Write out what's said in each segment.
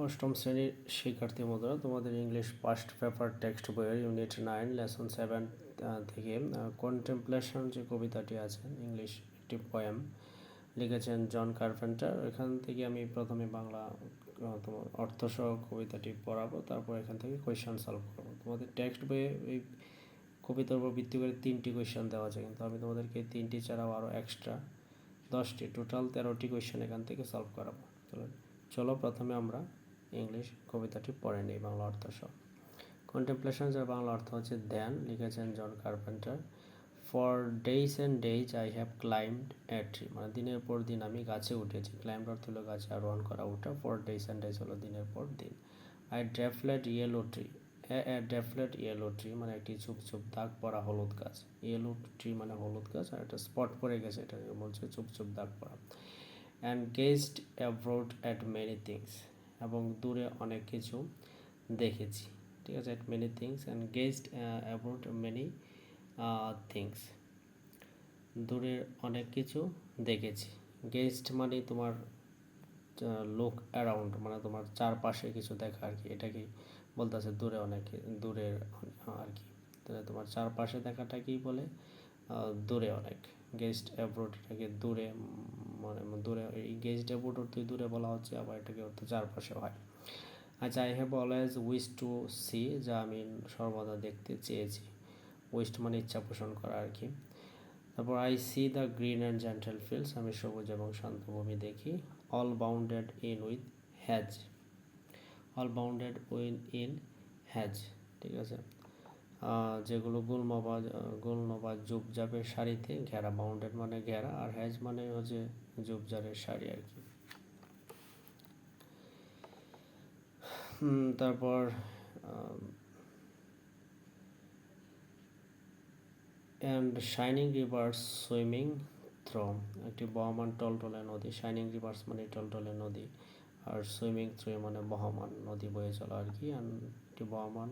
অষ্টম শ্রেণীর শিক্ষার্থী বন্ধুরা, তোমাদের ইংলিশ ফার্স্ট পেপার টেক্সট বইয়ের ইউনিট 9 লেসন 7 থেকে কন্টেম্পলেশন যে কবিতাটি আছে, ইংলিশ একটি পোয়েম লিখেছেন জন কার্পেন্টার। এখান থেকে আমি প্রথমে বাংলা তোমার অর্থসহ কবিতাটি পড়াবো, তারপর এখান থেকে কোয়েশ্চেন সলভ করবো। তোমাদের টেক্সট বইয়ে এই কবিতার উপর ভিত্তি করে 3টি কোয়েশ্চেন দেওয়া আছে, কিন্তু আমি তোমাদেরকে 3টি ছাড়াও আরও এক্সট্রা 10টি, টোটাল 13টি কোয়েশ্চেন এখান থেকে সলভ করাবো। চলো প্রথমে আমরা ইংলিশ কবিতাটি পড়ে নিই বাংলা অর্থ সহ। কন্টেম্পলেশন যার বাংলা অর্থ হচ্ছে ধ্যান, লিখেছেন John Carpenter. For days and days I have climbed a tree, মানে দিনের পর দিন আমি গাছে উঠেছি। ক্লাইম্ব অর্থ হলো গাছে আরোহণ করা, ওঠা। ফর ডেইজ অ্যান্ড ডেইজ হলো দিনের পর দিন। I dappled yellow tree, dappled yellow tree মানে একটি চুপ চুপ দাগ পড়া হলুদ গাছ। ইয়েলো ট্রি মানে হলুদ গাছ, আর একটা স্পট পড়ে গেছে, এটা বলছে চুপ চুপ দাগ পড়া। And gazed abroad at many things, এবং দূরে অনেক কিছু দেখেছি। ঠিক আছে, at many things and gazed abroad many things, দূরের অনেক কিছু দেখেছি। গেজড মানে তোমার লুক অ্যারাউন্ড, মানে তোমার চারপাশে কিছু দেখা আর কি, এটাকেই বলতেছে দূরে অনেক, দূরের আর কি। তাহলে তোমার চারপাশে দেখাটাকেই বলে দূরে অনেক। গেজড অ্যাব্রোড, এটাকে দূরে, মানে দূরে, এই গেজড অ্যাব্রোড অর্থই দূরে বলা হচ্ছে, আবার এটাকে অর্থ চারপাশে হয়। আচ্ছা, I have always wish to see, যা আমি সর্বদা দেখতে চেয়েছি। উইস্ট মানে ইচ্ছা পোষণ করা আর কি। তারপর I C the green and gentle fields, আমি সবুজ এবং শান্ত ভূমি দেখি। All bounded in with has, all bounded in has, ঠিক আছে, যেগুলো গুল্ম বা ঝোপঝাপের সারিতে ঘেরা। বাউন্ডেড মানে ঘেরা, আর হ্যাজ মানে হচ্ছে ঝোপঝাড়ের সারি আর কি। তারপর and shining rivers swimming through, একটি বহমান টলটলে নদী। শাইনিং রিভার্স মানে টলটলে নদী, আর সুইমিং থ্রু মানে বহমান নদী বয়ে চলা আর কি। অ্যান্ড একটি বহমান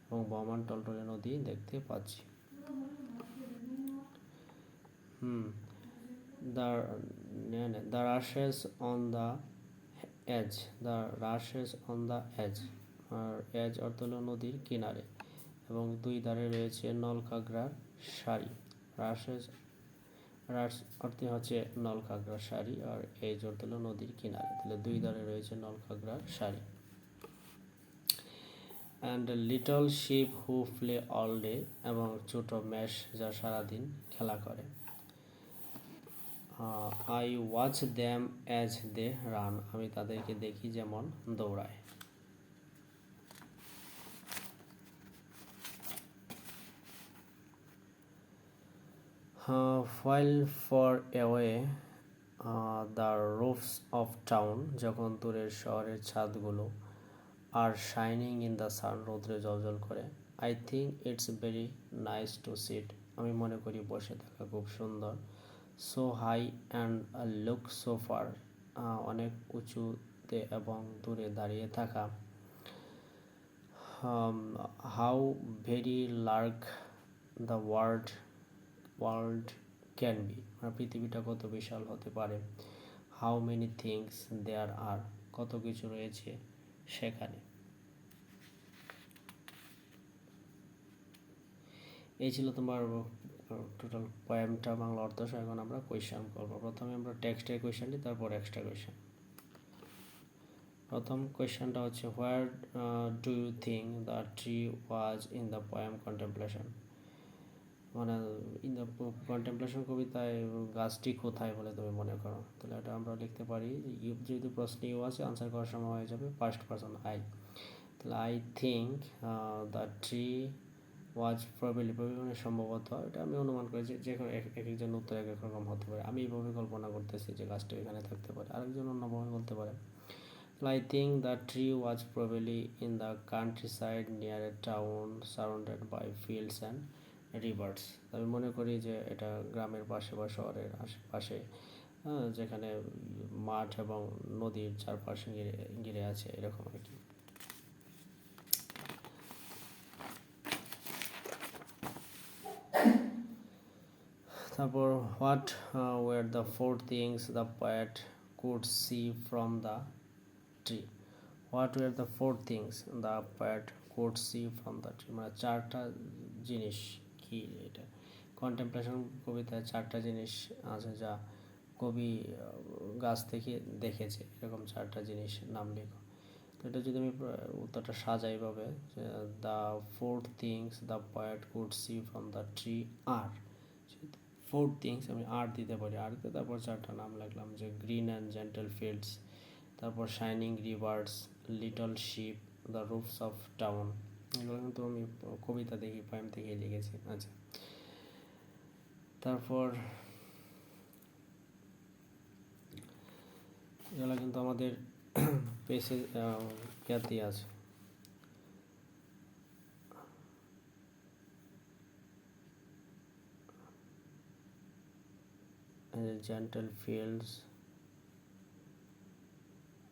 এবং বহমান টলটলে নদী দেখতে পাচ্ছি। The rushes on the edge, the rushes on the edge, আর এজ অর্থ হলো নদীর কিনারে, এবং দুই ধারে রয়েছে নলখাগড়ার সারি। রাশেস, রাস অর্থে হচ্ছে নলখাগড়ার সারি, আর এজ অর্থ হলো নদীর কিনারে, তাহলে দুই ধারে রয়েছে নলখাগড়ার সারি। And little sheep who play all day, এবং ছোট মেষ যা সারাদিন খেলা করে। I watch them as they run, আমি তাদেরকে দেখি যেমন দৌড়ায়। while far away the roofs of town, যখন দূরের শহরের ছাদগুলো are shining in the sun, রৌদ্রে জ্বলজ্বল করে। I think it's very nice to sit, আমি মনে করি বসে থাকা খুব সুন্দর। So high and look so far, অনেক উঁচুতে এবং দূরে দাঁড়িয়ে থাকা। How very large the world can be, মানে পৃথিবীটা কত বিশাল হতে পারে। How many things there are, কত কিছু রয়েছে সেখানে। এই ছিল তোমার টোটাল পোয়েমটা বাংলা অর্থ। এখন আমরা কোয়েশ্চেন করবো। প্রথমে আমরা টেক্সটের কোয়েশ্চেনটি, তারপর এক্সট্রা কোয়েশ্চেন। প্রথম কোয়েশ্চেনটা হচ্ছে, where do you think the tree was in the poem contemplation, মানে ইন দ্য কন্টেম্পলেশন কবিতায় গাছটি কোথায় বলে তুমি মনে করো। তাহলে এটা আমরা লিখতে পারি, যেহেতু প্রশ্ন ইউ আছে, আনসার করার সময় হয়ে যাবে ফার্স্ট পারসন আই। তাহলে I think the tree was probably, মানে সম্ভবত, এটা আমি অনুমান করি যে এক একজন উত্তর এক এক রকম হতে পারে। আমি এইভাবে কল্পনা করতেছি যে গাছটা এখানে থাকতে পারে, আরেকজন অন্যভাবে বলতে পারে। I think the tree was probably in the countryside near a town surrounded by fields and rivers. আমি মনে করি যে এটা গ্রামের পাশে বা শহরের আশেপাশে, যেখানে মাঠ এবং নদীর চারপাশে ঘিরে আছে, এরকম আর কি। তারপর what were the four things the poet could see from the tree, what were the four things the poet could see from the tree, মানে চারটা জিনিস কি এটা, কন্টেম্পলেশন কবিতায় চারটা জিনিস আছে যা কবি গাছ থেকে দেখেছে, এরকম চারটা জিনিস নাম লেখো। তো এটা যদি আমি উত্তরটা সাজাই ভাবে, the four things the poet could see from the tree are, four things আমি আর দিতে পারি, আর দিতে তারপর চারটা নাম লিখলাম, যে গ্রিন অ্যান্ড জেন্টেল ফিল্ডস, তারপর shining rivers, little sheep, the roofs of town. এগুলো কিন্তু আমি কবিতা দেখি, পোয়েম থেকে লিখেছি। আচ্ছা, তারপর এগুলো কিন্তু আমাদের পেসে খ্যাতি আছে। জেন্টেল ফিল্ডস,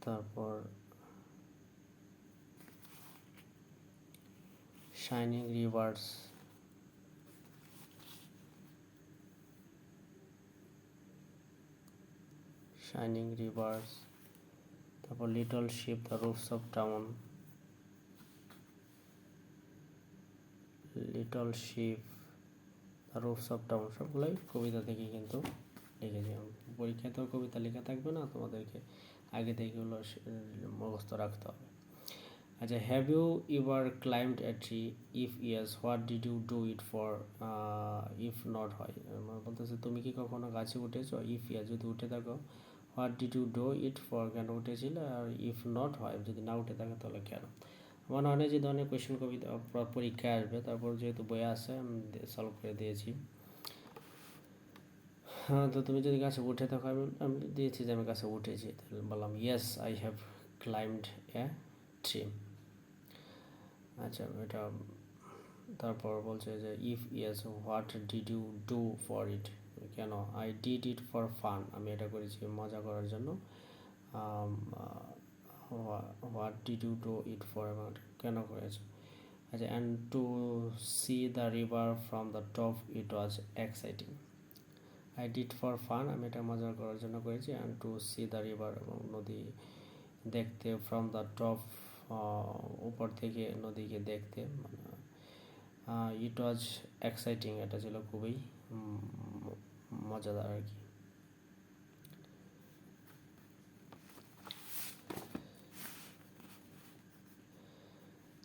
তারপর শাইনিং রিভার্স, তারপর little sheep, the roofs of town, সবগুলোই কবিতা থেকে কিন্তু লিখেছি। পরীক্ষাতেও কবিতা লেখা থাকবে না, তোমাদেরকে আগে থেকে এগুলো মুখস্থ রাখতে হবে। আচ্ছা, have you ever climbed a tree? If yes, what did you do it for? If not হয়, বলতেছে তুমি কি কখনো গাছে উঠেছো? ইফ ইয়েস, যদি উঠে থাকো, what did you do it for, কেন উঠেছিলে? আর ইফ নট হয়, যদি না উঠে থাকে তাহলে কেন? আমার মনে হয় যে ধরনের কোয়েশ্চেন কবিতা পরীক্ষায় আসবে, তারপর যেহেতু বইয়ে আছে আমি সলভ করে দিয়েছি। হ্যাঁ, তো তুমি যদি গাছে উঠে থাকো, আমি দিয়েছি যে আমি গাছে উঠেছি, তাহলে বললাম yes I have climbed a tree. আচ্ছা, এটা তারপর বলছে যে if yes, what did you do for it, কেন? I did it for fun, আমি এটা করেছি মজা করার জন্য। What did you do it for, কেন করেছো? আচ্ছা, and to see the river from the top, it was exciting. I did for fun, আমি এটা মজা করার জন্য করেছি। And to see the river, এবং নদী দেখতে, ফ্রম দ্য টপ, উপর থেকে নদীকে দেখতে, মানে ইট ওয়াজ এক্সাইটিং, এটা ছিল খুবই মজাদার আর কি।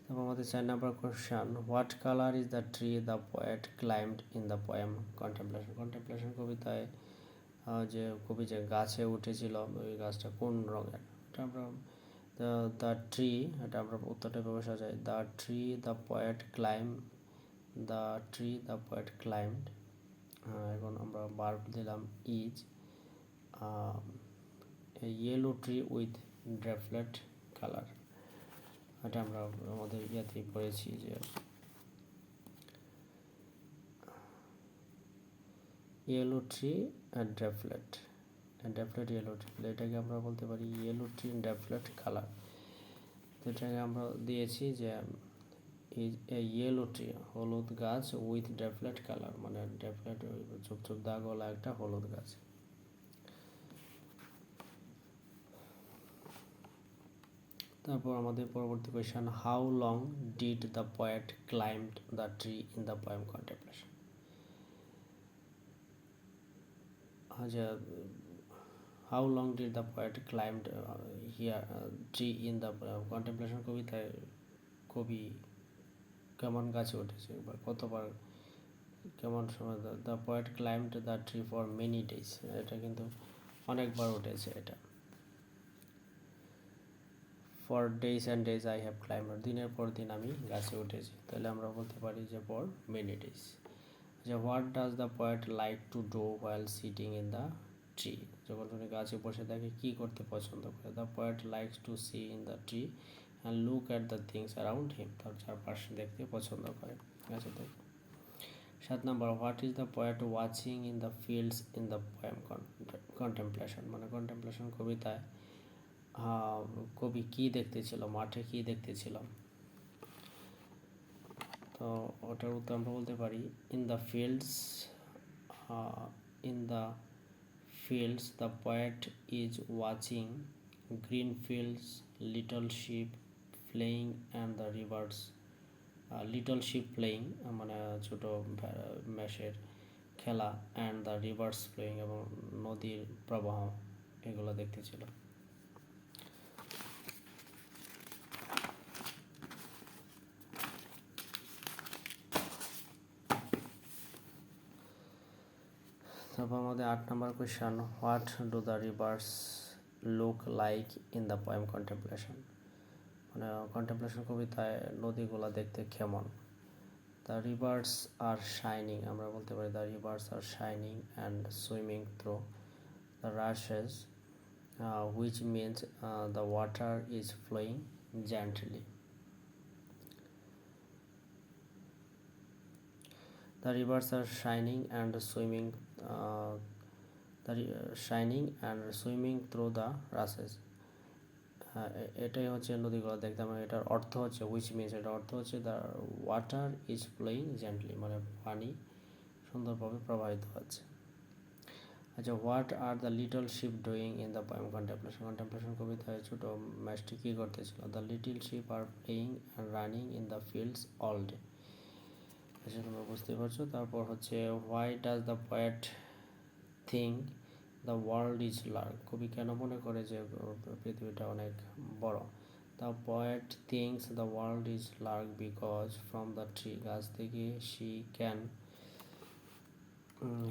তারপর আমাদের 4 number question, what colour is the tree the poet climbed in the poem contemplation কবিতায় যে কবি যে গাছে উঠেছিল, ওই গাছটা কোন রঙের? এটা আমরা দ্য ট্রি, এটা আমরা উত্তরটা ভেবে সাজাই, the tree the poet climbed. এখন আমরা ভার্ব দিলাম is a yellow tree with dappled colour. এটা আমরা আমাদের ইয়াতে পড়েছি যে yellow tree and dappled yellow tree, এটাকে আমরা বলতে পারি ইয়েলো ট্রি ড্রেফলেট কালার। তো এটাকে আমরা দিয়েছি যে ইয়েলো ট্রি, হলুদ গাছ, উইথ ড্রেফলেট কালার, মানে ড্রেফলেট চুপ দাগওয়ালা একটা হলুদ গাছ। তারপর আমাদের পরবর্তী question, how long did the poet climbed the tree in the poem contemplation? আচ্ছা, how long did the poet climbed here tree in the contemplation কবিতায় কবি কেমন গাছে উঠেছে বা কতবার, কেমন সময়? The poet climbed the tree for many days, এটা কিন্তু অনেকবার উঠেছে। এটা for days and days I have climbed, দিনের পর দিন আমি গাছে উঠেছি, তাহলে আমরা বলতে পারি যে ফর মেনি ডেজ। আচ্ছা, what does the poet like to do while sitting in the tree, যখন উনি গাছে বসে থাকে কী করতে পছন্দ করে? The poet likes to see in the tree and look at the things around him, তার চারপাশে দেখতে পছন্দ করে। আচ্ছা, দেখো 7 number, what is the poet watching in the fields in the poem contemplation, মানে কন্টেম্পলেশন কবিতায় কবি কী দেখতেছিল, মাঠে কী দেখতেছিল? তো ওটার উত্তর আমরা বলতে পারি in the fields the poet is watching green fields, little sheep playing and the rivers. Little sheep playing মানে ছোটো মেষের খেলা, অ্যান্ড দ্য রিভার্স ফ্লোয়িং এবং নদীর প্রবাহ, এগুলো দেখতে ছিল। তারপর আমাদের 8 নম্বর question, what do the rivers look like in the poem contemplation. মানে কন্টেম্পলেশন কবিতায় নদীগুলো দেখতে কেমন। দ্য রিভার্স আর শাইনিং, আমরা বলতে পারি the rivers are shining and swimming through the rushes, which means the water is flowing gently. The rivers are shining and swimming through the rushes. এটাই হচ্ছে নদীগুলো দেখতে। মানে এটার অর্থ হচ্ছে which means, এটার অর্থ হচ্ছে the water is flowing gently, মানে পানি সুন্দরভাবে প্রবাহিত হচ্ছে। আচ্ছা, what are the little sheep doing in the poem contemplation. Contemplation কবিতায় ছোটো ম্যাচটি কী করতেছিল। The little sheep are playing and running in the fields all day. আচ্ছা, তোমরা বুঝতে পারছো। তারপর হচ্ছে why does the poet think the world is large. কবি কেন মনে করে যে পৃথিবীটা অনেক বড়। The poet thinks the world is large because from the tree, গাছ থেকে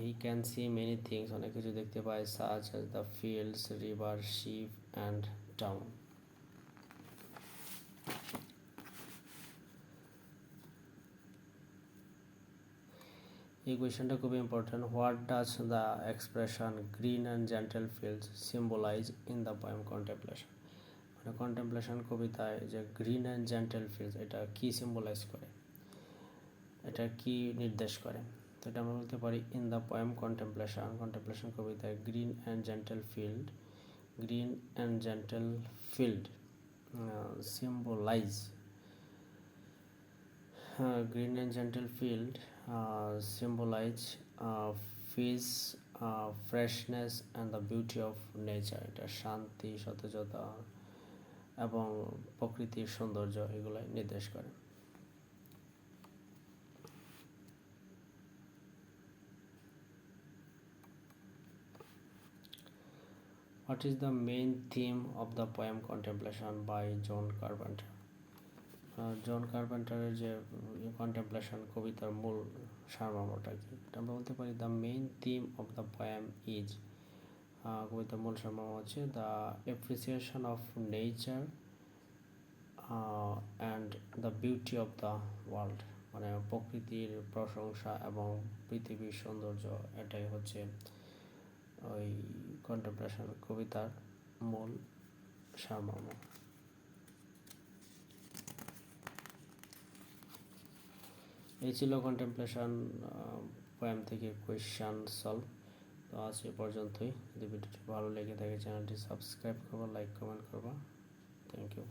he can see many things, অনেক কিছু দেখতে পায়, such as the fields, river, sheep and town. এই কোয়েশ্চনটা খুবই important. What does the expression green and gentle fields symbolize in the poem contemplation. মানে কন্টেম্পলেশন কবিতায় যে গ্রিন অ্যান্ড জেন্টেল ফিল্ডস, এটা কি সিম্বলাইজ করে, এটা কি নির্দেশ করে। তো এটা আমরা বলতে পারি ইন দ্য পোয়েম কন্টেম্পলেশন কবিতায় green and gentle field symbolize green and gentle field symbolize peace, freshness and the beauty of nature. এটা শান্তি, সতেজতা এবং প্রকৃতির সৌন্দর্য এগুলাই নির্দেশ করে। What is the main theme of the poem Contemplation by John Carpenter? জন কার্পেন্টারের যে কন্টেম্পলেশন কবিতার মূল সারমর্মটা কি, এটা আমরা বলতে পারি the main theme of the poem is, কবিতার মূল সারমর্ম হচ্ছে the appreciation of nature and the beauty of the world, মানে প্রকৃতির প্রশংসা এবং পৃথিবীর সৌন্দর্য, এটাই হচ্ছে ওই কন্টেম্পলেশন কবিতার মূল সারমর্ম। এই ছিল কন্টেম্পলেশন পোয়েম থেকে কোয়েশ্চান সলভ। তো আজ এ পর্যন্তই। যদি ভিডিওটি ভালো লেগে থাকে চ্যানেলটি সাবস্ক্রাইব করবা, লাইক কমেন্ট করবা। Thank you.